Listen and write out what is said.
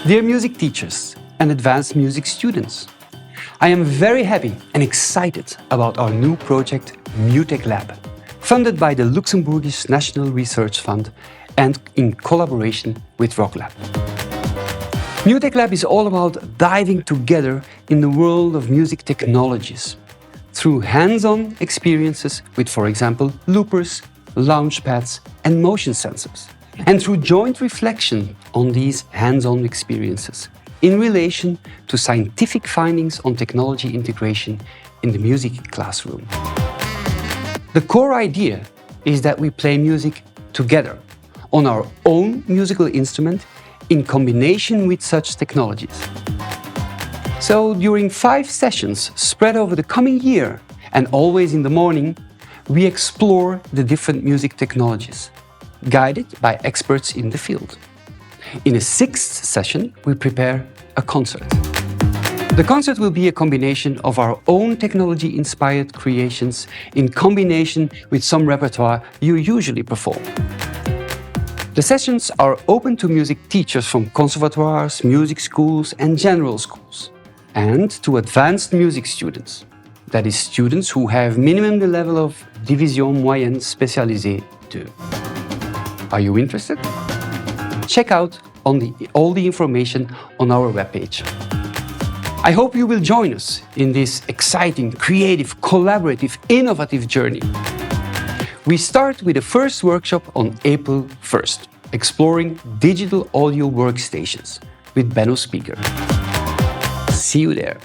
Dear music teachers and advanced music students, I am very happy and excited about our new project MuTechLab, funded by the Luxembourgish National Research Fund and in collaboration with RockLab. MuTechLab is all about diving together in the world of music technologies through hands-on experiences with, for example, loopers, launchpads and motion sensors, and through joint reflection on these hands-on experiences in relation to scientific findings on technology integration in the music classroom. The core idea is that we play music together on our own musical instrument in combination with such technologies. So during 5 sessions spread over the coming year and always in the morning, we explore the different music technologies, guided by experts in the field. In a 6th session, we prepare a concert. The concert will be a combination of our own technology-inspired creations in combination with some repertoire you usually perform. The sessions are open to music teachers from conservatoires, music schools and general schools, and to advanced music students, that is, students who have minimum the level of Division Moyenne Spécialisée 2. Are you interested? Check out all the information on our webpage. I hope you will join us in this exciting, creative, collaborative, innovative journey. We start with the first workshop on April 1st, exploring digital audio workstations with Benno Speaker. See you there.